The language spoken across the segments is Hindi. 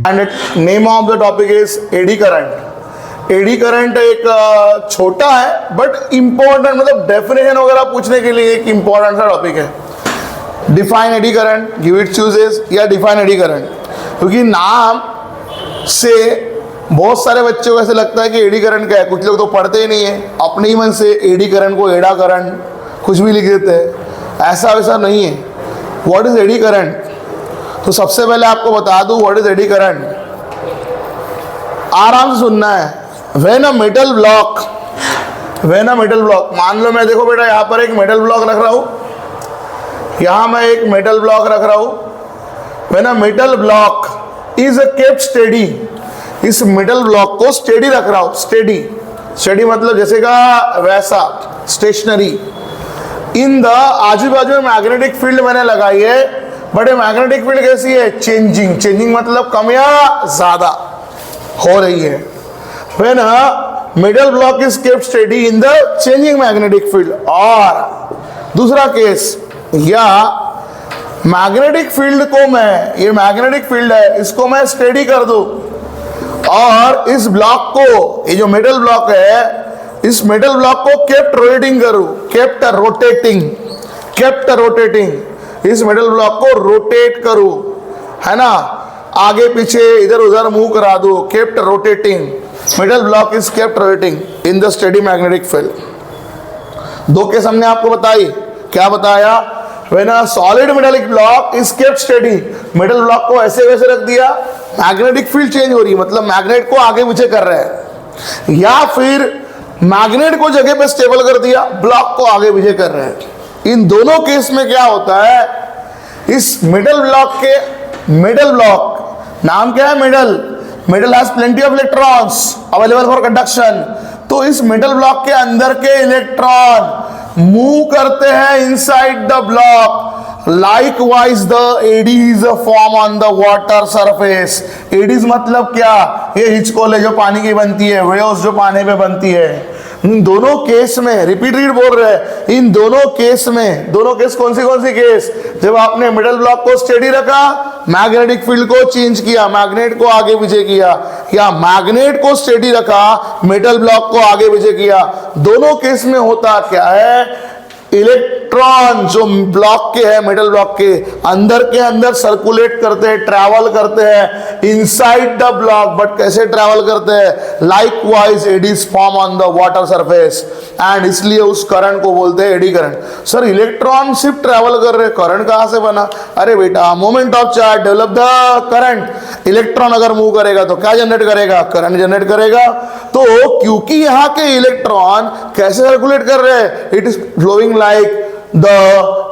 And name of the topic is eddy current. Eddy current एक छोटा है बट इंपॉर्टेंट, मतलब डेफिनेशन वगैरह पूछने के लिए एक इंपॉर्टेंट सा टॉपिक है। Define eddy current, give its uses या डिफाइन एडी करंट। क्योंकि नाम से बहुत सारे बच्चों को ऐसे लगता है कि एडी करंट क्या है, कुछ लोग तो पढ़ते ही नहीं है, अपने ही मन से एडी करंट को एडा करंट कुछ भी लिख देते हैं। ऐसा वैसा नहीं है। What is eddy current? तो सबसे पहले आपको बता दूं व्हाट इज एडी करंट। आराम से सुनना है। व्हेन अ मेटल ब्लॉक, मान लो मैं, देखो बेटा यहाँ पर एक मेटल ब्लॉक रख रहा हूँ, यहाँ मैं एक मेटल ब्लॉक रख रहा हूँ। When a metal block is kept steady, इस मेटल ब्लॉक को स्टेडी रख रहा हूँ। स्टेडी मतलब जैसे का वैसा, स्टेशनरी। इन द आजू बाजू में मैग्नेटिक फील्ड मैंने लगाई है, बट मैग्नेटिक फील्ड कैसी है? चेंजिंग मतलब कम या ज्यादा हो रही है। When a metal block is kept steady in the changing magnetic field. और दूसरा केस, या मैग्नेटिक फील्ड को मैं, ये मैग्नेटिक फील्ड है, इसको मैं स्टेडी कर दूं और इस ब्लॉक को, ये जो मेटल ब्लॉक है, इस मेटल ब्लॉक को केप्ट रोटेटिंग करूं, केप्ट रोटेटिंग, इस मेटल ब्लॉक को रोटेट करूं, है ना, आगे पीछे इधर उधर मूव करा दूं, kept rotating, metal block is kept rotating in the steady magnetic field. दो केस हमने आपको बताई। क्या बताया? When a solid metallic block is kept steady, metal block को ऐसे वैसे रख दिया, मैग्नेटिक फील्ड चेंज हो रही है, मतलब मैग्नेट को आगे पीछे कर रहे हैं, या फिर मैग्नेट को जगह पे स्टेबल कर दिया, ब्लॉक को आगे पीछे कर रहे हैं। इन दोनों केस में क्या होता है, इस मेटल ब्लॉक नाम क्या है? Metal has plenty of electrons available for conduction. तो इस मेटल ब्लॉक के अंदर के इलेक्ट्रॉन मूव करते हैं inside the block. Likewise the eddies form on the water surface. Eddies मतलब क्या? ये हिचकोले जो पानी की बनती है, वेव्स जो पानी पे बनती है। इन दोनों केस में रिपीट बोल रहे हैं, इन दोनों केस में, दोनों केस कौन सी केस? जब आपने मेटल ब्लॉक को स्टेडी रखा, मैग्नेटिक फील्ड को चेंज किया, मैग्नेट को आगे पीछे किया, या मैग्नेट को स्टेडी रखा, मेटल ब्लॉक को आगे पीछे किया। दोनों केस में होता क्या है? इलेक्ट्रॉन जो ब्लॉक के है, मेटल ब्लॉक के अंदर सर्कुलेट करते हैं, ट्रैवल करते हैं इनसाइड द ब्लॉक। बट कैसे ट्रैवल करते हैं? Likewise eddies form on the water surface, and इसलिए उस करंट को बोलते हैं एडी करंट। सर इलेक्ट्रॉन सिर्फ ट्रैवल कर रहे, करंट कहां से बना? अरे बेटा, moment of charge develop the current. Electron अगर मूव करेगा तो क्या जनरेट करेगा? करंट जनरेट करेगा। तो क्योंकि यहाँ के इलेक्ट्रॉन कैसे सर्कुलेट कर रहे हैं? It is flowing like the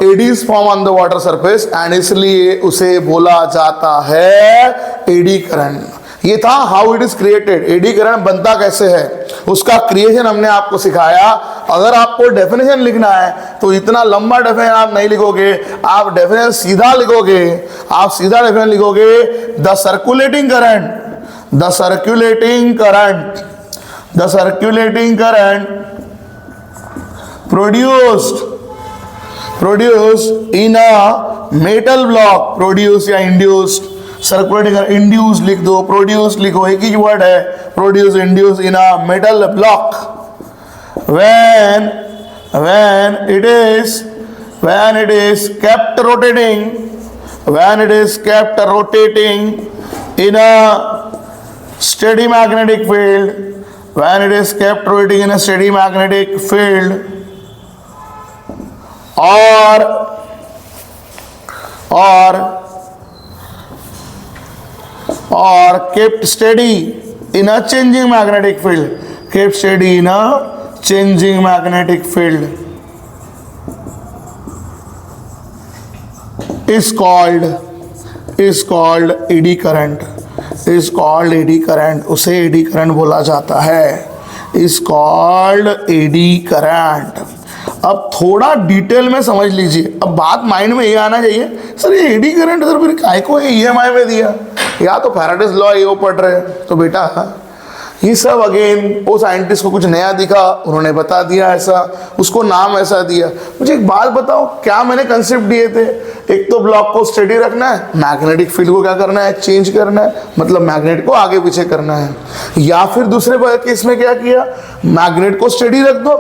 eddies form on the water surface, and इसलिए उसे बोला जाता है एडी करंट। ये था how it is created. Eddy current बनता कैसे है, उसका क्रिएशन हमने आपको सिखाया। अगर आपको डेफिनेशन लिखना है तो इतना लंबा डेफिनेशन आप नहीं लिखोगे, आप डेफिनेशन सीधा लिखोगे। आप सीधा डेफिनेशन लिखोगे, the circulating produced in a metal block, produced या induced, सर्कुलेटिंग इंड्यूस लिख दो, प्रोड्यूस लिखो, एक ही वर्ड है, produce induce in a metal block when it is kept rotating in a steady magnetic field, when it is kept rotating in a steady magnetic field, or kept steady in a changing magnetic field, is called eddy current, उसे एडी करंट बोला जाता है, is called eddy current। अब थोड़ा डिटेल में समझ लीजिए। अब बात माइंड में ये आना चाहिए, सर ये एडी करंट फिर काय को EMI में दिया, या तो फैराडेज लॉ ये वो पढ़ रहे हैं। तो बेटा ये सब अगेन वो साइंटिस्ट को कुछ नया दिखा, उन्होंने बता दिया ऐसा, उसको नाम ऐसा दिया। मुझे एक बात बताओ, क्या मैंने कंसेप्ट दिए थे? एक तो ब्लॉक को स्टेडी रखना है, मैग्नेटिक फील्ड को क्या करना है, चेंज करना है, मतलब मैग्नेट को आगे पीछे करना है। या फिर दूसरे केस में क्या किया, मैग्नेट को स्टेडी रख दो,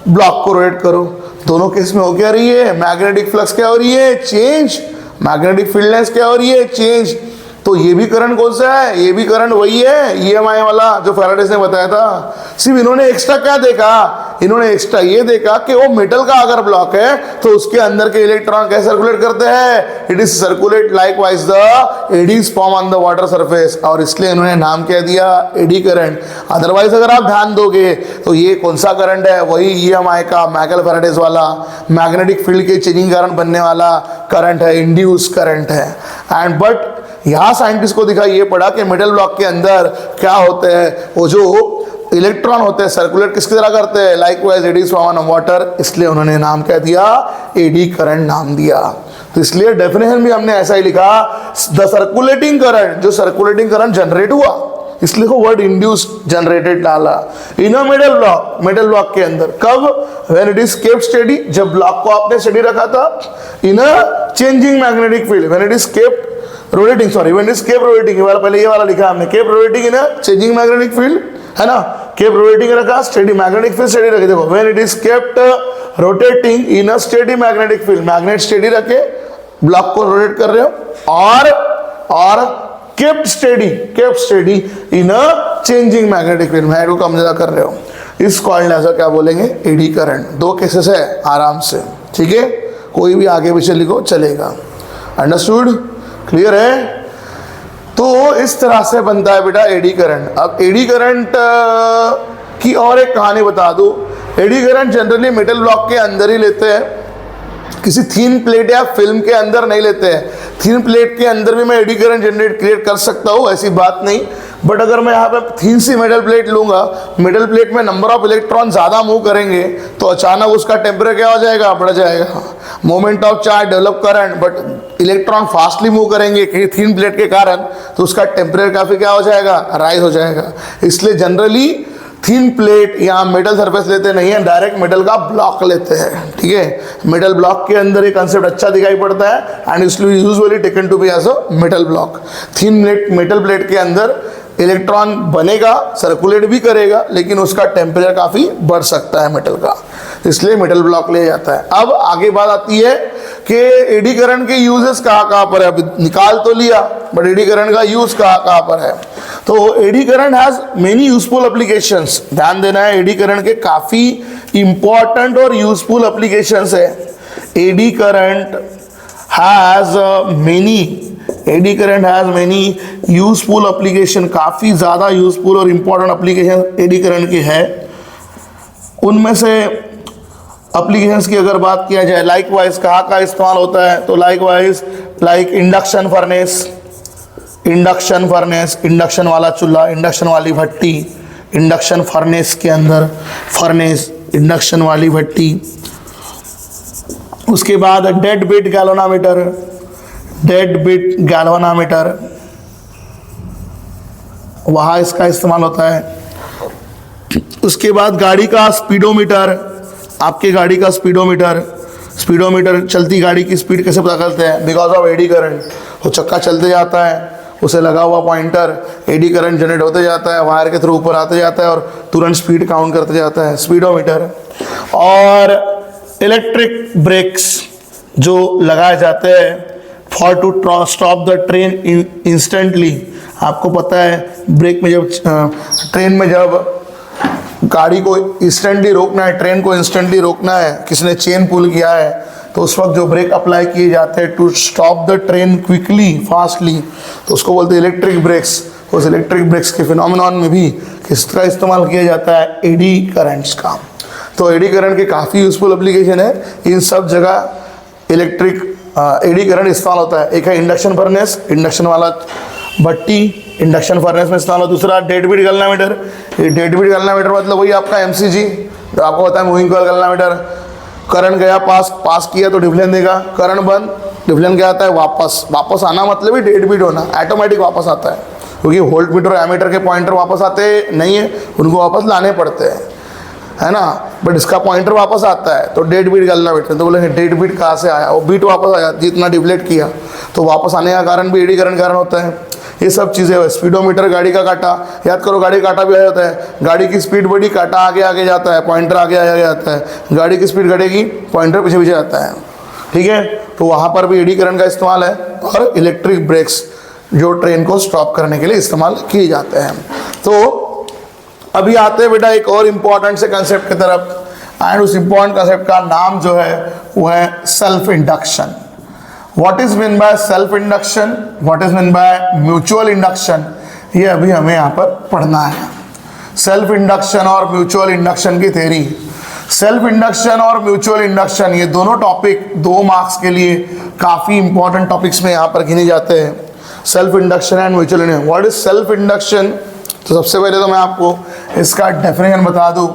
ब्लॉक को रोटेट करो। दोनों केस में हो क्या रही है, मैग्नेटिक फ्लक्स क्या हो रही है, चेंज, मैग्नेटिक फील्ड लेंथ क्या हो रही है, चेंज। तो ये भी करंट कौन सा है, ये भी करंट वही है ईएमआई वाला जो फैराडेस ने बताया था। सिर्फ इन्होंने एक्स्ट्रा क्या देखा, इन्होंने एक्स्ट्रा ये देखा कि वो मेटल का अगर ब्लॉक है तो उसके अंदर के इलेक्ट्रॉन कैसे सर्कुलेट करते हैं, it is circulate likewise the eddies form on the water surface, और इसलिए इन्होंने नाम क्या दिया, एडी करंट। अदरवाइज अगर आप ध्यान दोगे तो ये कौन सा करंट है, वही ईएमआई का माइकल फैराडेस वाला मैग्नेटिक फील्ड के चेंजिंग कारण बनने वाला करंट है, इंड्यूस करंट है। एंड बट यहाँ साइंटिस्ट को दिखाई ये पड़ा कि मेटल ब्लॉक के अंदर क्या होते हैं, वो जो इलेक्ट्रॉन होते हैं सर्कुलेट किसकी तरह करते हैं, likewise eddies form on water, इसलिए उन्होंने नाम क्या दिया, एडी करंट नाम दिया। तो इसलिए डेफिनेशन भी हमने ऐसा ही लिखा, द सर्कुलेटिंग करंट, जो सर्कुलेटिंग करंट जनरेट हुआ, इसलिए को वर्ड इंड्यूस्ड जनरेटेड डाला in a metal block, metal block के अंदर। कब, when it is kept steady, जब ब्लॉक को आपने स्टेडी रखा था, in a changing magnetic field, when it is kept rotating, sorry when it is kept rotating, ये वाला पहले ये वाला लिखा हमने, kept rotating in a changing magnetic field, है ना, केप्ट रोटेटिंग रखा, स्टेडी मैग्नेटिक फील्ड स्टेडी रखे। देखो when it is kept rotating in a steady magnetic field, magnet steady रखे, ब्लॉक को रोटेट कर रहे हो, और kept steady in a changing magnetic field, magnet को कम ज्यादा कर रहे हो, इस कॉल्ड एज क्या बोलेंगे, एडी करंट। दो केसेस है आराम से, ठीक है, कोई भी आगे पीछे लिखो चलेगा। अंडरस्टूड, क्लियर है? तो इस तरह से बनता है बेटा एडी करंट। अब एडी करंट की और एक कहानी बता दूं, eddy current generally metal block के अंदर ही लेते हैं, किसी थीन प्लेट या फिल्म के अंदर नहीं लेते हैं। थीन प्लेट के अंदर भी मैं एडी करंट जनरेट क्रिएट कर सकता हूँ, ऐसी बात नहीं, बट अगर मैं यहाँ पे थीन सी मेटल प्लेट लूंगा, मेटल प्लेट में नंबर ऑफ इलेक्ट्रॉन ज़्यादा मूव करेंगे तो अचानक उसका टेम्परेचर क्या हो जाएगा, बढ़ जाएगा, moment of charge develop current, but electron fastly move करेंगे कि थीन प्लेट के कारण, तो उसका टेम्परेचर काफ़ी क्या हो जाएगा, राइज हो जाएगा। इसलिए जनरली थीन प्लेट या मेटल सरफेस लेते नहीं है, डायरेक्ट मेटल का ब्लॉक लेते हैं, ठीक है। मेटल ब्लॉक के अंदर ये कंसेप्ट अच्छा दिखाई पड़ता है एंड इसलिए usually taken to be as a metal block. Thin metal plate के अंदर इलेक्ट्रॉन बनेगा, सर्कुलेट भी करेगा, लेकिन उसका टेम्परेचर काफ़ी बढ़ सकता है मेटल का, इसलिए मेटल ब्लॉक ले जाता है। अब आगे बात आती है कि एडी करंट के यूजेस कहाँ पर है, अभी निकाल तो लिया, बट एडी करंट का यूज कहाँ पर है। तो eddy current has many useful applications, ध्यान देना है, एडी करंट के काफ़ी इंपॉर्टेंट और यूजफुल एप्लीकेशंस है। Eddy current has eddy current has many useful application, काफ़ी ज़्यादा यूजफुल और इम्पॉर्टेंट एप्लीकेशन एडी करंट के है। उनमें से एप्लीकेशंस की अगर बात किया जाए, लाइकवाइज कहाँ का इस्तेमाल होता है, तो likewise like induction furnace, induction वाला चूल्हा, इंडक्शन वाली भट्टी, इंडक्शन फर्नेस के अंदर फर्नेस, इंडक्शन वाली भट्टी। उसके बाद डेड बिट गैल्वानोमीटर, वहाँ इसका इस्तेमाल होता है। उसके बाद गाड़ी का स्पीडोमीटर, आपके गाड़ी का स्पीडोमीटर चलती गाड़ी की स्पीड कैसे पता करते हैं, बिकॉज ऑफ एडी करंट। वो चक्का चलते जाता है, उसे लगा हुआ पॉइंटर एडी करंट जनरेट होते जाता है, वायर के थ्रू ऊपर आते जाता है और तुरंत स्पीड काउंट करते जाता है, स्पीडोमीटर। और इलेक्ट्रिक ब्रेक्स जो लगाए जाते हैं for to stop the train instantly. आपको पता है ब्रेक में जब ट्रेन में जब गाड़ी को इंस्टेंटली रोकना है, ट्रेन को इंस्टेंटली रोकना है, किसी ने चेन पुल किया है, तो उस वक्त जो ब्रेक अप्लाई किए जाते हैं to stop the train quickly, fastly, तो उसको बोलते हैं इलेक्ट्रिक ब्रेक्स। उस इलेक्ट्रिक ब्रेक्स के फिनोमेनॉन में भी किसका इस्तेमाल किया जाता है, एडी करंट्स का। तो एडी करंट के काफ़ी यूजफुल एप्लीकेशन है, इन सब जगह इलेक्ट्रिक एडी करंट इस्तेमाल होता है। एक है इंडक्शन फर्नेस, इंडक्शन वाला भट्टी, इंडक्शन फर्नेस में इस्तेमाल होता है। दूसरा डेड बिट गैल्वानोमीटर, ये डेड बिट गैल्वानोमीटर मतलब वही आपका एमसीजी जो आपको पता है, मूविंग कॉइल गैल्वानोमीटर। करंट गया पास किया तो डिफलेन देगा, करंट बंद, डिफलेन क्या आता है वापस आना, मतलब ही डेड बिट होना, ऑटोमेटिक वापस आता है, क्योंकि वोल्ट मीटर और एमीटर के पॉइंटर वापस आते नहीं है, उनको वापस लाने पड़ते हैं, है ना। बट इसका पॉइंटर वापस आता है, तो डेड बीट गलना बेटा, तो बोलेंगे डेड बीट कहाँ से आया, वो बीट वापस आया जितना डिफ्लेक्ट किया, तो वापस आने का कारण भी एडी करंट कारण होता है। ये सब चीज़ें, स्पीडोमीटर गाड़ी का काटा, याद करो गाड़ी का काटा भी आ जाता है, गाड़ी की स्पीड बढ़ी, काटा आगे आगे जाता है, पॉइंटर आगे आगे जाता है, गाड़ी की स्पीड घटेगी, पॉइंटर पीछे पीछे जाता है, ठीक है। तो वहाँ पर भी एडी करंट का इस्तेमाल है, और इलेक्ट्रिक ब्रेक्स जो ट्रेन को स्टॉप करने के लिए इस्तेमाल किए जाते हैं। तो अभी आते हैं बेटा एक और इम्पॉर्टेंट से कंसेप्ट की तरफ, एंड उस इम्पॉर्टेंट कंसेप्ट का नाम जो है वो है self induction. What is mean by self induction, what is mean by mutual induction, ये अभी हमें यहाँ पर पढ़ना है। सेल्फ इंडक्शन और म्यूचुअल इंडक्शन की थ्योरी। सेल्फ इंडक्शन और म्यूचुअल इंडक्शन ये दोनों टॉपिक 2 मार्क्स के लिए काफ़ी इंपॉर्टेंट टॉपिक्स में यहाँ पर गिने जाते हैं। Self induction and mutual induction. What is self induction, तो सबसे पहले तो मैं आपको इसका डेफिनेशन बता दूं।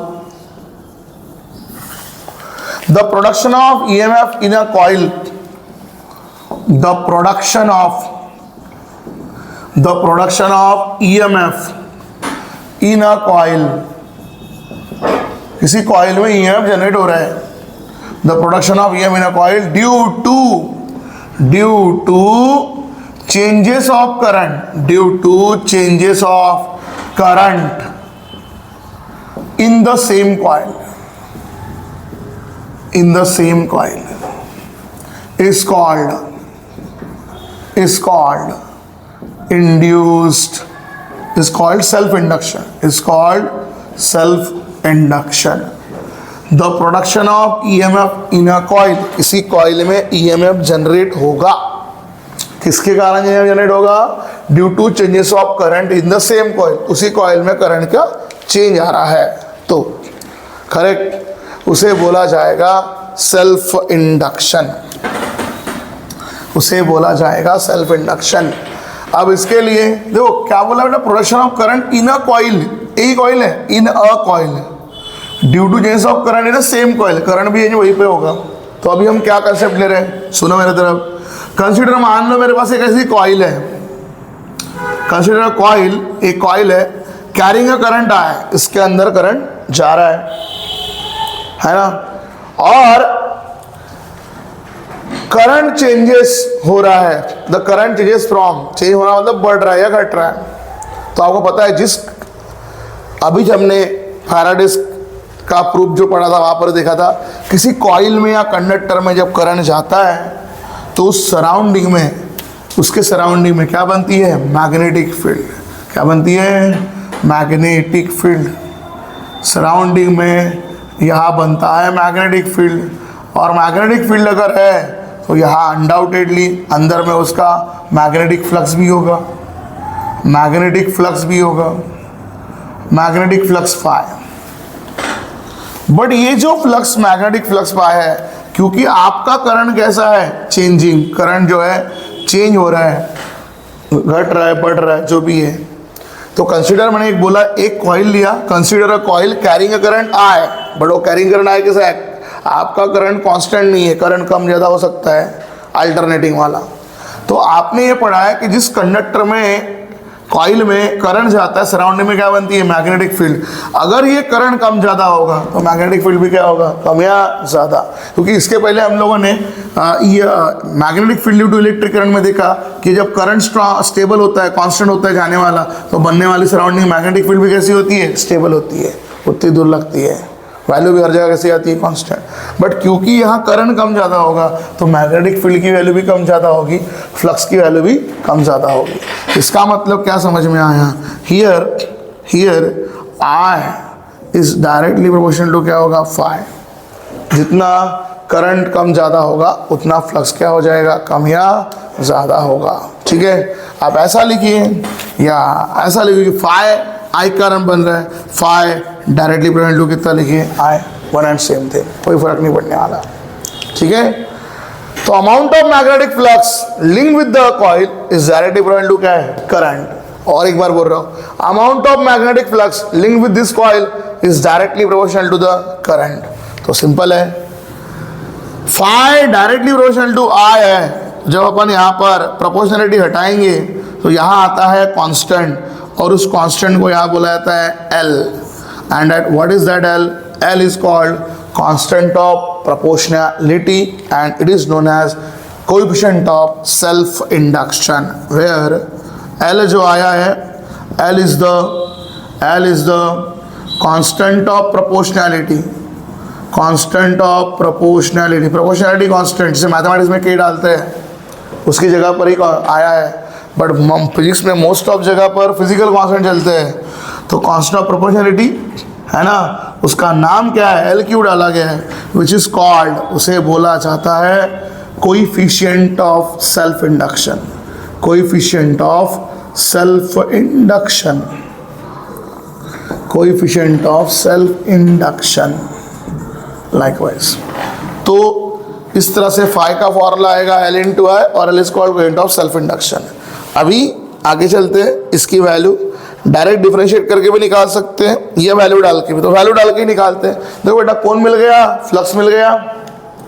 The production of EMF in a coil, the production of EMF in a coil, किसी कॉइल में ईएमएफ जनरेट हो रहा है। The production of EMF in a coil due to changes of current, due to changes of current in the same coil, is called induced, is called self induction, the production of EMF in a coil, इसी कॉइल में EMF जनरेट होगा। किसके कारण ये जनरेट होगा, due to changes of current in the same coil, उसी कॉइल में करंट का चेंज आ रहा है, तो करेक्ट, उसे बोला जाएगा सेल्फ इंडक्शन, उसे बोला जाएगा सेल्फ इंडक्शन। अब इसके लिए देखो क्या बोला बेटा, production of current in a coil, एक कॉइल है, in a coil, due to change of current in the same coil, current भी वहीं पे होगा। तो अभी हम क्या कंसेप्ट ले रहे हैं, सुनो मेरे तरफ। कंसीडर, मान लो मेरे पास एक ऐसी कॉइल है, कंसीडर कॉइल, एक कॉइल है, कैरिंग अ करंट आया, इसके अंदर करंट जा रहा है ना, और करंट चेंजेस हो रहा है, the current changes from, change हो रहा मतलब बढ़ रहा है या घट रहा है। तो आपको पता है जिस अभी जब हमने फैराडेस का प्रूफ जो पढ़ा था वहां पर देखा था, किसी कॉइल में या कंडक्टर में जब करंट जाता है तो उस सराउंडिंग में, उसके सराउंडिंग में क्या बनती है, मैग्नेटिक फील्ड। क्या बनती है, मैग्नेटिक फील्ड। सराउंडिंग में यहाँ बनता है मैग्नेटिक फील्ड, और मैग्नेटिक फील्ड अगर है तो यहाँ अनडाउटेडली अंदर में उसका मैग्नेटिक फ्लक्स भी होगा, मैग्नेटिक फ्लक्स फाई। बट ये जो फ्लक्स, मैग्नेटिक फ्लक्स फाई है, क्योंकि आपका करंट कैसा है, चेंजिंग, करंट जो है चेंज हो रहा है, घट रहा है, बढ़ रहा है, जो भी है। तो कंसीडर, मैंने एक बोला, एक कॉइल लिया, consider a coil carrying a current आए, बट वो कैरिंग करंट आए कैसे, आपका करंट कांस्टेंट नहीं है, करंट कम ज़्यादा हो सकता है, अल्टरनेटिंग वाला। तो आपने ये पढ़ा है कि जिस कंडक्टर में, कॉइल में करंट जाता है, सराउंडिंग में क्या बनती है, मैग्नेटिक फील्ड। अगर ये करंट कम ज़्यादा होगा तो मैग्नेटिक फील्ड भी क्या होगा, कम या ज़्यादा। क्योंकि इसके पहले हम लोगों ने ये magnetic field due to electric current में देखा कि जब करंट स्टेबल होता है, कांस्टेंट होता है जाने वाला, तो बनने वाली सराउंडिंग मैग्नेटिक फील्ड भी कैसी होती है, स्टेबल होती है, उतनी दूर लगती है, वैल्यू भी हर जगह कैसी आती है, कांस्टेंट। बट क्योंकि यहाँ करंट कम ज़्यादा होगा तो मैग्नेटिक फील्ड की वैल्यू भी कम ज़्यादा होगी, फ्लक्स की वैल्यू भी कम ज़्यादा होगी। इसका मतलब क्या समझ में आया, here I is directly proportional to क्या होगा, फाई। जितना करंट कम ज़्यादा होगा उतना फ्लक्स क्या हो जाएगा, कम या ज़्यादा होगा। ठीक है, आप ऐसा लिखिए या ऐसा लिखिए कि फाई, आई करंट बन रहा है, फाई डायरेक्टली प्रोपोर्शनल टू कितना लिखिए, I, one and same thing, कोई फर्क नहीं पड़ने वाला। ठीक है, तो amount of magnetic flux link with the coil is directly proportional to क्या है, करंट। और एक बार बोल रहा हूँ, amount of magnetic flux link with this coil is directly proportional to the current. तो सिंपल है, phi directly proportional to I है, जब अपन यहाँ पर प्रोपोर्शनलिटी हटाएंगे तो यहाँ आता है कांस्टेंट और उस कांस्टेंट को यहाँ बोला जाता है L and at what is that L? L is called constant of proportionality and it is known as coefficient of self induction where L जो आया है L is the constant of proportionality proportionality constant जिसे मैथमेटिक्स में के डालते हैं उसकी जगह पर ही आया है, बट फिजिक्स में मोस्ट ऑफ जगह पर फिजिकल कांस्टेंट चलते हैं। तो कांस्टेंट ऑफ प्रोपोर्शनैलिटी है ना, उसका नाम क्या है? एल क्यू डाला गया है विच इज कॉल्ड, उसे बोला जाता है coefficient of self induction. Coefficient of self induction, coefficient of self induction likewise. तो इस तरह से फाई का फॉर्मूला आएगा एल इंटू आई और L is called coefficient of self induction. अभी आगे चलते हैं, इसकी वैल्यू डायरेक्ट डिफरेंशिएट करके भी निकाल सकते हैं, ये वैल्यू डाल के भी, तो वैल्यू डाल के ही निकालते हैं। देखो बेटा कौन मिल गया? फ्लक्स मिल गया,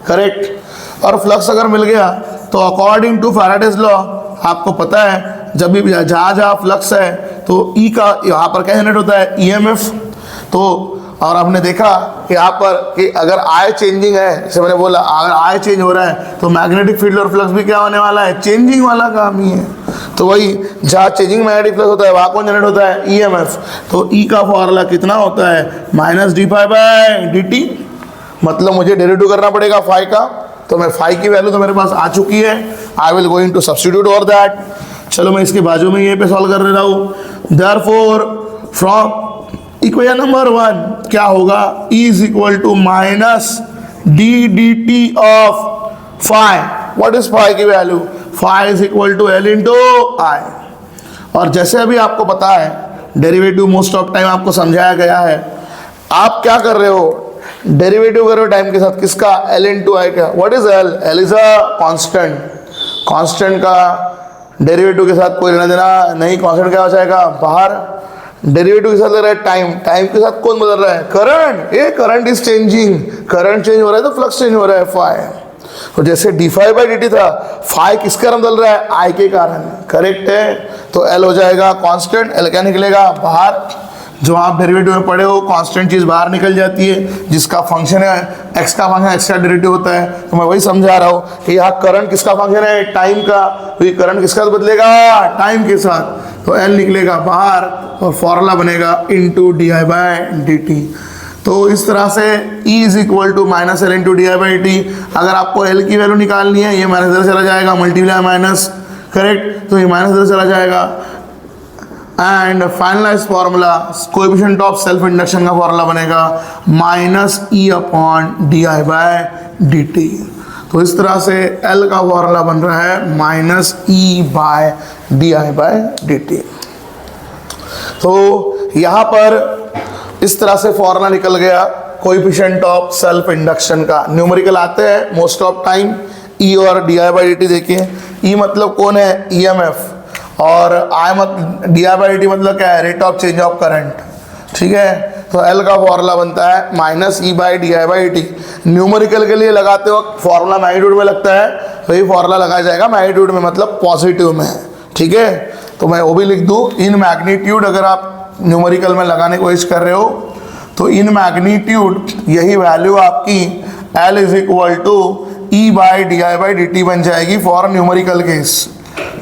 करेक्ट। और फ्लक्स अगर मिल गया तो अकॉर्डिंग टू फैराडेज लॉ आपको पता है जब भी जहाँ जहाँ फ्लक्स है तो ई का यहाँ पर क्या जनरेट होता है? ईएमएफ। तो और हमने देखा कि यहाँ पर कि अगर आई चेंजिंग है, जैसे मैंने बोला अगर आई चेंज हो रहा है तो मैग्नेटिक फील्ड और फ्लक्स भी क्या होने वाला है? चेंजिंग वाला काम ही है। तो वही जहाँ चेंजिंग मैग्नेटिक फ्लक्स होता है वहाँ कौन जनरेट होता है? ईएमएफ। तो ई का फॉर्मूला कितना होता है? Minus d phi by d t. मतलब मुझे डेरिवेटिव करना पड़ेगा फाई का, तो मैं फाई की वैल्यू तो मेरे पास आ चुकी है, I will going to substitute over that. चलो मैं इसके बाजू में ये पे सॉल्व कर रहा हूँ। देयरफॉर फ्रॉम इक्वेशन नंबर 1 क्या होगा? E is equal to minus d d t of phi. What is phi की value? Phi is equal to L into I. और जैसे अभी आपको पता है डेरिवेटिव मोस्ट ऑफ टाइम आपको समझाया गया है, आप क्या कर रहे हो? डेरिवेटिव कर रहे हो टाइम के साथ, किसका? एल इंटू आई का। What is L? L is a constant. Constant का डेरिवेटिव के साथ कोई लेना देना नहीं, कांस्टेंट क्या हो जाएगा? बाहर। डेरिवेटिव के साथ लग रहा है टाइम, टाइम के साथ कौन बदल रहा है? करंट। ये current is changing, current change हो रहा है तो फ्लक्स चेंज हो रहा है फाई। तो जैसे d phi by d t था, फाई किस कारण बदल रहा है? आई के कारण, करेक्ट है। तो एल हो जाएगा कांस्टेंट, एल क्या निकलेगा? बाहर। जो आप डेरिवेटिव में पढ़े हो कांस्टेंट चीज़ बाहर निकल जाती है, जिसका फंक्शन है एक्स का फंक्शन एक्स का डेरिवेटिव होता है। तो मैं वही समझा रहा हूँ कि यहाँ करंट किसका फंक्शन है? टाइम का। तो ये करंट किसका बदलेगा? टाइम के साथ। तो एल निकलेगा बाहर और फॉर्मूला बनेगा into d I by d t. तो इस तरह से E is equal to minus L into d I by t. अगर आपको एल की वैल्यू निकालनी है, ये माइनस इधर चला जाएगा, मल्टीप्लाई माइनस, करेक्ट। तो ये माइनस इधर चला जाएगा and finalize formula coefficient of self induction का फॉर्मूला बनेगा minus E upon d I by d t. तो इस तरह से एल का फॉर्मूला बन रहा है minus E by d I by d t. तो यहाँ पर इस तरह से फॉर्मूला निकल गया कोएफिशिएंट ऑफ सेल्फ इंडक्शन का। न्यूमेरिकल आते हैं मोस्ट ऑफ टाइम ई और d I by d t. देखिए ई मतलब कौन है? ई एम एफ, और आई मतलब D I by d t मतलब क्या है? Rate of change of current, ठीक है। तो एल का फॉर्मूला बनता है minus E by d I by T. Numerical के लिए लगाते वक्त फॉर्मूला मैग्नीट्यूड में लगता है, वही फॉर्मूला लगाया जाएगा मैग्नीट्यूड में, मतलब पॉजिटिव में, ठीक है। तो मैं वो भी लिख दूँ इन मैग्नीट्यूड। अगर आप न्यूमेरिकल में लगाने की कोशिश कर रहे हो तो इन मैग्नीट्यूड यही वैल्यू आपकी L is equal to E by d I by d t बन जाएगी फॉर न्यूमेरिकल केस,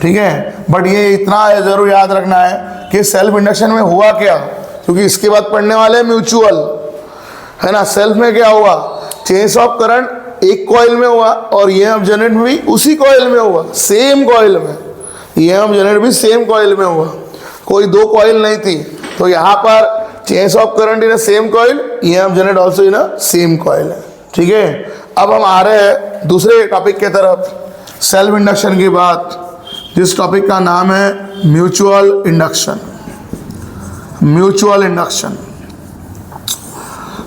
ठीक है। बट ये इतना जरूर याद रखना है कि सेल्फ इंडक्शन में हुआ क्या, क्योंकि इसके बाद पढ़ने वाले म्यूचुअल, है ना। सेल्फ में क्या हुआ? चेंज ऑफ करंट एक कॉइल में हुआ और ये अब जनरेट भी उसी कॉइल में हुआ, सेम कॉइल में। ये अब जनरेट भी सेम कॉइल में हुआ, कोई दो कॉइल नहीं थी। तो यहाँ पर change of current in a same coil, ये अब generate also in a same coil है, ठीक है। अब हम आ रहे हैं दूसरे टॉपिक के तरफ, सेल्फ इंडक्शन के बाद, जिस टॉपिक का नाम है म्यूचुअल इंडक्शन। Mutual induction.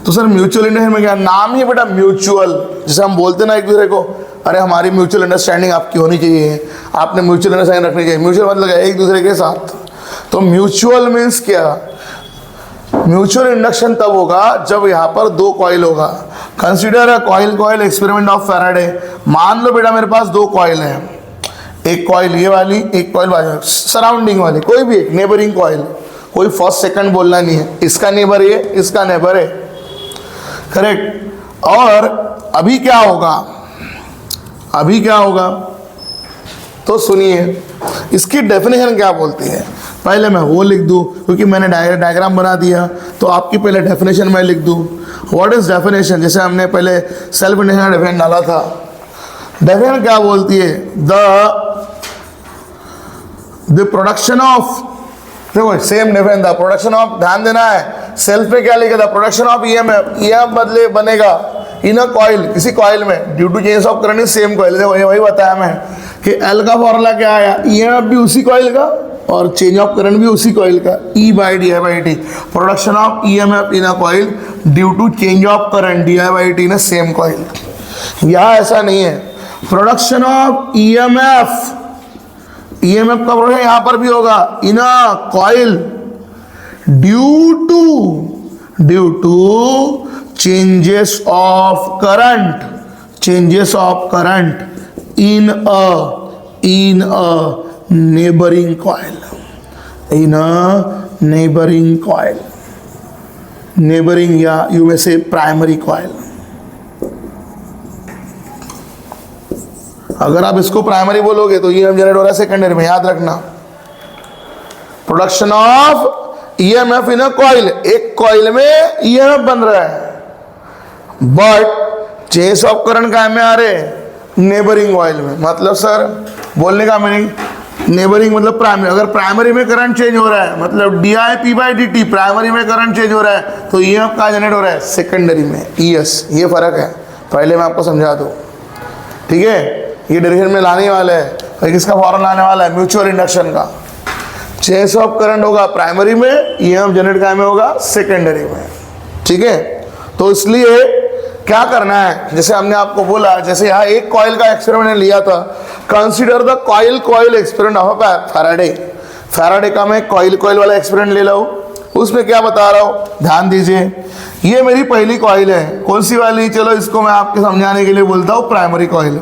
तो सर म्यूचुअल इंडक्शन में क्या नाम ही बेटा म्यूचुअल, जैसे हम बोलते ना एक दूसरे को, अरे हमारी म्यूचुअल अंडरस्टैंडिंग आपकी होनी चाहिए, आपने म्यूचुअल अंडरस्टैंडिंग रखनी चाहिए। म्यूचुअल मतलब एक दूसरे के साथ। तो म्यूचुअल मीन्स क्या? म्यूचुअल इंडक्शन तब होगा जब यहाँ पर दो कॉइल होगा। Consider a coil coil experiment of Faraday. मान लो बेटा मेरे पास दो कॉइल हैं, एक कॉइल ये वाली, एक कॉइल बाजू सराउंडिंग वाली, कोई भी एक नेबरिंग कॉइल, कोई फर्स्ट सेकंड बोलना नहीं है, इसका नेबर ये, इसका नेबर है, करेक्ट। और अभी क्या होगा, अभी क्या होगा, तो सुनिए इसकी डेफिनेशन क्या बोलती है। पहले मैं वो लिख दूं क्योंकि मैंने डायग्राम बना दिया, तो आपकी पहले डेफिनेशन मैं लिख दूं। व्हाट इज डेफिनेशन, जैसे हमने पहले सेल्फ इंडेक्शन डेफिनेशन डाला था। डेफिनेशन क्या बोलती है, द प्रोडक्शन ऑफ, देखो सेम डेफिनेशन था, प्रोडक्शन ऑफ, ध्यान देना है सेल्फ पे क्या लिखा था, प्रोडक्शन ऑफ ईएमएफ, ईएमएफ बदले बनेगा इन अ कॉइल, किसी कॉइल में due to change of current is same coil. देखो वही बताया मैं कि एल का फॉर्मूला क्या आया, ईएमएफ भी उसी कॉइल का और चेंज ऑफ करंट भी उसी कॉइल का, E by d I by t, production of EMF in a coil due to change of current d I by t in a same coil. यहाँ ऐसा नहीं है, प्रोडक्शन ऑफ ईएमएफ, ईएमएफ का प्रोडक्शन यहां पर भी होगा in a coil due to changes of current, changes of current in a neighboring coil, in a neighboring coil, neighboring या you may say primary coil। अगर आप इसको प्राइमरी बोलोगे तो ईएमएफ जनरेट हो रहा है सेकेंडरी में, याद रखना। Production of EMF in a coil, एक कॉइल में ईएमएफ बन रहा है, बट चेंज ऑफ करंट का में आ रहे नेबरिंग कॉइल में। मतलब सर बोलने का मीनिंग, नेबरिंग मतलब प्राइमरी, अगर प्राइमरी में करंट चेंज हो रहा है मतलब D I P by d T, primary में करंट चेंज हो रहा है तो ईएमएफ कहाँ जनरेट हो रहा है, सेकेंडरी में, ईएस। ये फर्क है, पहले मैं आपको समझा दूँ, ठीक है। ये डायरेक्शन में लाने वाला है, और किसका फॉर्मूला लाने वाला है, म्यूचुअल इंडक्शन का। चेंज ऑफ करंट होगा प्राइमरी में, ईएमएफ जनरेट कहाँ में होगा, सेकेंडरी में, ठीक है। तो इसलिए क्या करना है, जैसे हमने आपको बोला, जैसे यहाँ एक कॉइल का एक्सपेरिमेंट लिया था, consider the coil experiment of Faraday. Faraday का मैं कॉइल वाला एक्सपेरिमेंट ले लाऊं, उसमें क्या बता रहा हूँ, ध्यान दीजिए। ये मेरी पहली कॉइल है, कौन सी वाली, चलो इसको मैं आपके समझाने के लिए बोलता हूँ प्राइमरी कॉइल।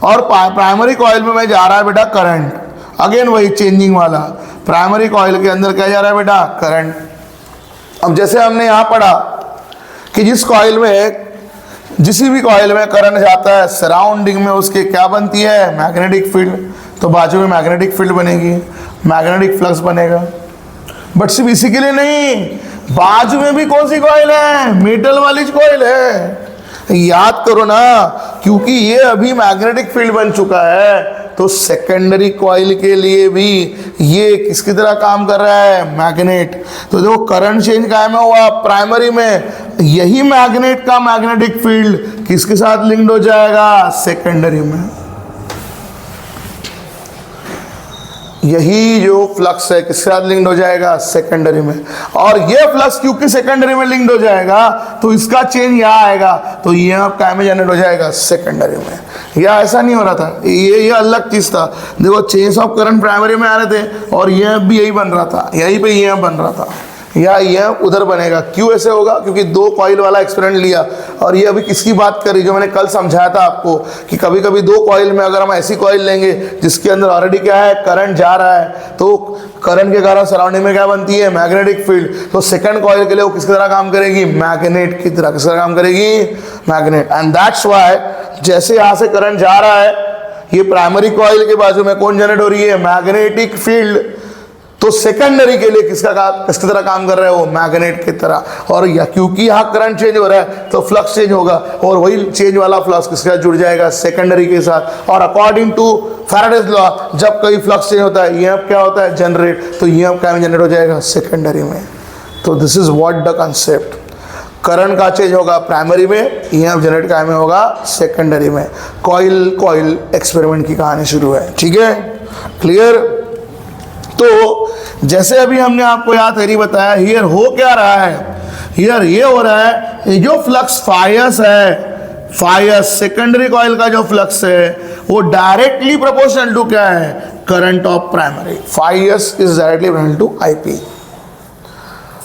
और प्राइमरी कॉइल में मैं जा रहा है बेटा करंट, अगेन वही चेंजिंग वाला, प्राइमरी कॉइल के अंदर क्या जा रहा है बेटा, करंट। अब जैसे हमने यहाँ पढ़ा कि जिस भी कॉइल में करंट जाता है, सराउंडिंग में उसके क्या बनती है, मैग्नेटिक फील्ड, तो बाजू में मैग्नेटिक फील्ड बनेगी, मैग्नेटिक फ्लक्स बनेगा। बट सिर्फ इसी के लिए नहीं, बाजू में भी कौन सी कॉइल है, मेटल वाली कॉइल है, याद करो ना, क्योंकि ये अभी मैग्नेटिक फील्ड बन चुका है, तो सेकेंडरी कॉइल के लिए भी ये किसकी तरह काम कर रहा है, मैग्नेट। तो देखो करंट चेंज कायम में हुआ प्राइमरी में, यही मैग्नेट का मैग्नेटिक फील्ड किसके साथ लिंक्ड हो जाएगा, सेकेंडरी में। यही जो फ्लक्स है किसके साथ लिंक्ड हो जाएगा, सेकेंडरी में। और ये फ्लक्स क्योंकि सेकेंडरी में लिंक्ड हो जाएगा तो इसका चेंज यहाँ आएगा, तो ये क्या में जनरेट हो जाएगा, सेकेंडरी में। या ऐसा नहीं हो रहा था, ये अलग चीज था। देखो चेंज ऑफ करंट प्राइमरी में आ रहे थे और ये भी यही बन रहा था, यहीं पे ये बन रहा था, या ये उधर बनेगा। क्यों ऐसे होगा, क्योंकि दो कॉइल वाला एक्सपेरिमेंट लिया। और ये अभी किसकी बात करी, जो मैंने कल समझाया था आपको कि कभी कभी दो कॉइल में अगर हम ऐसी कॉइल लेंगे जिसके अंदर ऑलरेडी क्या है, करंट जा रहा है, तो करंट के कारण सराउंडिंग में क्या बनती है, मैग्नेटिक फील्ड। तो सेकंड कॉइल के लिए वो किसकी तरह काम करेगी, मैग्नेट की तरह। किस तरह काम करेगी, मैग्नेट। एंड दैट्स व्हाई जैसे यहाँ से करंट जा रहा है, ये प्राइमरी कॉइल के बाजू में कौन जनरेट हो रही है, मैग्नेटिक फील्ड। तो सेकेंडरी के लिए किसकी तरह काम कर रहा है, वो मैग्नेट की तरह। और क्योंकि यहाँ करंट चेंज हो रहा है तो फ्लक्स चेंज होगा, और वही चेंज वाला फ्लक्स किसके साथ जुड़ जाएगा, सेकेंडरी के साथ। और अकॉर्डिंग टू फैराडेज लॉ, जब कहीं फ्लक्स चेंज होता है, ईएमएफ क्या होता है, जनरेट। तो ईएमएफ क्या में जनरेट हो जाएगा, सेकेंडरी में। तो this is what the concept. Current का चेंज होगा प्राइमरी में, ईएमएफ जनरेट क्या में होगा, सेकेंडरी में। कॉइल एक्सपेरिमेंट की कहानी शुरू है, ठीक है, क्लियर। तो जैसे अभी हमने आपको यहाँ थ्योरी बताया, हियर हो क्या रहा है, हियर ये हो रहा है, ये जो फ्लक्स फाइस है, फाइस सेकेंडरी कॉइल का जो फ्लक्स है वो डायरेक्टली प्रोपोर्शनल टू क्या है, current of primary. Phi s is directly proportional to IP.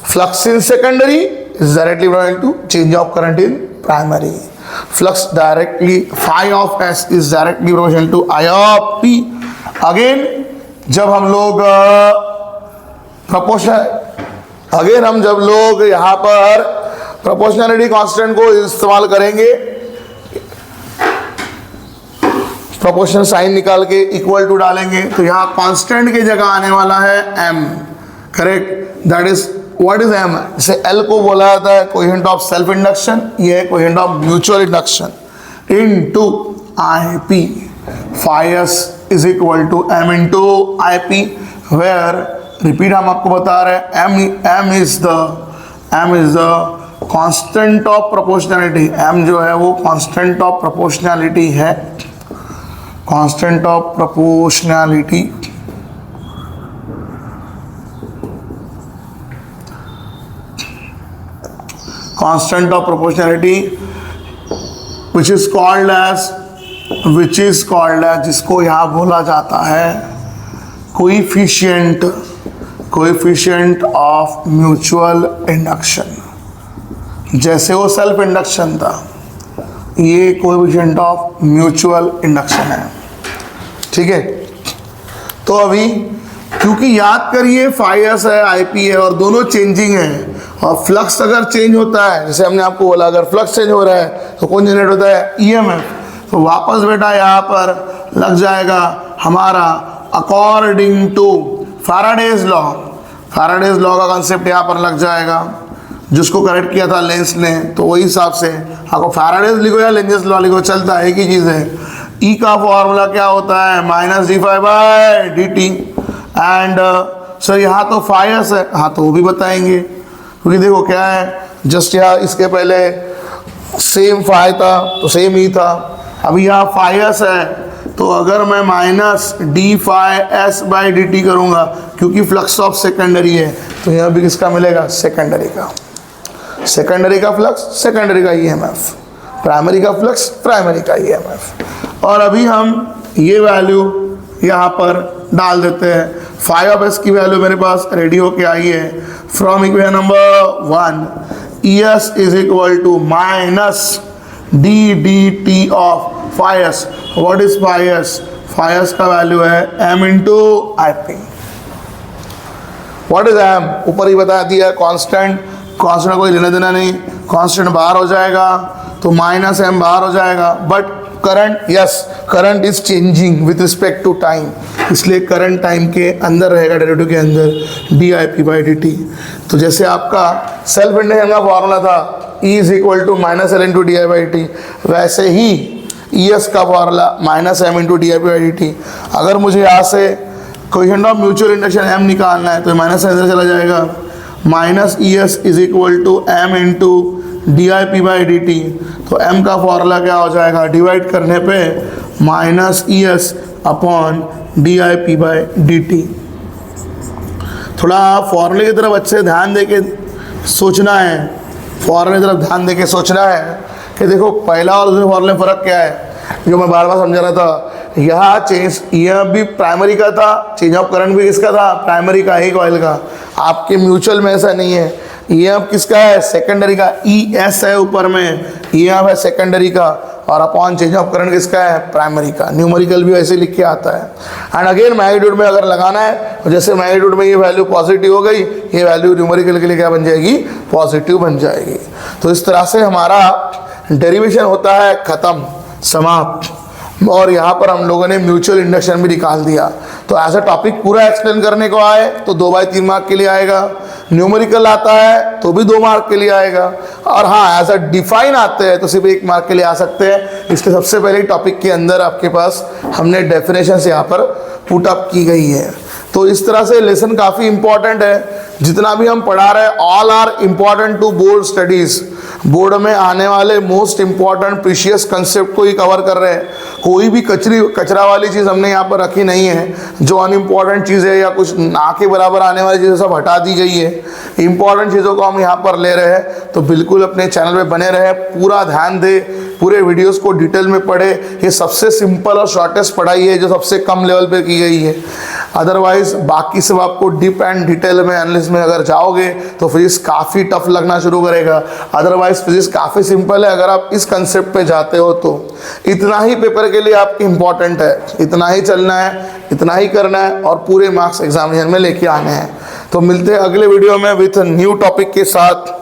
Flux in secondary is directly proportional to change of current in primary. Flux directly, phi of s is directly proportional to I of p, again जब हम लोग जब लोग यहां पर प्रोपोर्शनैलिटी कांस्टेंट को इस्तेमाल करेंगे, प्रोपोर्शनल साइन निकाल के इक्वल टू डालेंगे, तो यहां कांस्टेंट की जगह आने वाला है m, correct. That is what is m? जैसे L को बोला जाता है कोएफिशिएंट ऑफ सेल्फ इंडक्शन, ये है coefficient of mutual induction, into IP, phi s is equal to m into IP, where repeat हम आपको बता रहे हैं m is the constant of proportionality. m जो है वो कांस्टेंट ऑफ प्रोपोर्शनैलिटी है, constant of proportionality. Constant of proportionality which is called as, जिसको यहां बोला जाता है कोएफिशिएंट ऑफ म्यूचुअल इंडक्शन। जैसे वो सेल्फ इंडक्शन था, ये कोएफिशिएंट ऑफ म्यूचुअल इंडक्शन है, ठीक है। तो अभी क्योंकि याद करिए phi s है, IP है और दोनों चेंजिंग है, और फ्लक्स अगर चेंज होता है, जैसे हमने आपको बोला अगर फ्लक्स चेंज हो रहा है तो कौन जनरेट होता है? EMF। तो वापस बेटा यहाँ पर लग जाएगा हमारा अकॉर्डिंग टू फैराडेज लॉ का कंसेप्ट यहाँ पर लग जाएगा, जिसको करेक्ट किया था लेंस ने। तो वही हिसाब से आपको फैराडेज लिखो या लेंजेस लॉ लिखो, चलता है, एक ही चीज़ है। E का फॉर्मूला क्या होता है? -dφ/dt। एंड सर यहाँ तो phi s है, हाँ तो वो भी बताएंगे, क्योंकि देखो क्या है, जस्ट यहाँ इसके पहले सेम phi था तो सेम ही था, अभी यहाँ phi s है, तो अगर मैं -dφs/dt करूँगा, क्योंकि फ्लक्स ऑफ सेकेंडरी है, तो यहाँ भी किसका मिलेगा? सेकेंडरी का फ्लक्स, सेकेंडरी का EMF, प्राइमरी का फ्लक्स, प्राइमरी का EMF। और अभी हम ये वैल्यू यहाँ पर डाल देते हैं। phi of s की वैल्यू मेरे पास रेडी होके आई है from equation number 1, ES is equal to -ddt of phi s। What is phi s? phi s का वैल्यू है m into IP। What is m? ऊपर ही बता दिया, कांस्टेंट का कोई लेना देना नहीं, कांस्टेंट बाहर हो जाएगा तो -m बाहर हो जाएगा, but current, yes current is changing with respect to time, इसलिए करंट टाइम के अंदर रहेगा, डेरिवेटिव के अंदर dIP/dt। तो जैसे आपका सेल्फ इंडक्शन का फॉर्मूला था E is equal to -L into dI/dt, वैसे ही ES का फॉर्मूला -M इंटू dI/dt। अगर मुझे यहाँ से coefficient of mutual induction M निकालना है तो माइनस इधर चला जाएगा, -ES is equal to M into dIP/dt। तो m का फॉर्मूला क्या हो जाएगा? डिवाइड करने पे -ES अपॉन dIP/dt। थोड़ा फॉर्मूले की तरफ अच्छे ध्यान देके सोचना है, फॉर्मूले की तरफ ध्यान देके सोचना है कि देखो पहला और दूसरे फॉर्मूले में फ़र्क क्या है, जो मैं बार बार समझा रहा था। यहाँ चेंज यह भी प्राइमरी का था, चेंज ऑफ करंट भी किसका था? प्राइमरी का, एक कॉइल का। आपके म्यूचुअल में ऐसा नहीं है, ये अब किसका है? सेकेंडरी का। ES है ऊपर में, ये अब है सेकेंडरी का, और अपॉन चेंज ऑफ करंट किसका है? प्राइमरी का। न्यूमेरिकल भी वैसे लिख के आता है। एंड अगेन मैग्नीट्यूड में अगर लगाना है तो जैसे मैग्नीट्यूड में ये वैल्यू पॉजिटिव हो गई, ये वैल्यू न्यूमेरिकल के लिए क्या बन जाएगी? पॉजिटिव बन जाएगी। तो इस तरह से हमारा डेरिवेशन होता है खत्म, समाप्त। और यहाँ पर हम लोगों ने म्यूचुअल इंडक्शन भी निकाल दिया। तो ऐसा टॉपिक पूरा एक्सप्लेन करने को आए तो 2/3 मार्क के लिए आएगा, न्यूमेरिकल आता है तो भी 2 मार्क के लिए आएगा, और हाँ ऐसा डिफाइन आते हैं तो सिर्फ 1 मार्क के लिए आ सकते हैं। इसके सबसे पहले टॉपिक के अंदर आपके पास हमने डेफिनेशन यहाँ पर पुट अप की गई है। तो इस तरह से लेसन काफ़ी इंपॉर्टेंट है। जितना भी हम पढ़ा रहे हैं all are important to board studies. Board में आने वाले मोस्ट इम्पॉर्टेंट प्रीशियस कंसेप्ट को ही कवर कर रहे हैं। कोई भी कचरा वाली चीज़ हमने यहाँ पर रखी नहीं है। जो अनइम्पॉर्टेंट चीज़ है या कुछ ना के बराबर आने वाली चीज़ें सब हटा दी गई है। इंपॉर्टेंट चीज़ों को हम यहाँ पर ले रहे हैं। तो बिल्कुल अपने चैनल पे बने रहे, पूरा ध्यान दे, पूरे वीडियोस को डिटेल में पढ़े। ये सबसे सिंपल और शॉर्टेस्ट पढ़ाई है जो सबसे कम लेवल पे की गई है। अदरवाइज बाकी सब आपको डीप एंड डिटेल में एनालिसिस में अगर जाओगे तो फिजिक्स काफ़ी टफ लगना शुरू करेगा। अदरवाइज फिजिक्स काफ़ी सिंपल है अगर आप इस कंसेप्ट पे जाते हो तो। इतना ही पेपर के लिए आपके इंपॉर्टेंट है, इतना ही चलना है, इतना ही करना है और पूरे मार्क्स एग्जामिनेशन में लेके आने हैं। तो मिलते हैं अगले वीडियो में विथ न्यू टॉपिक के साथ।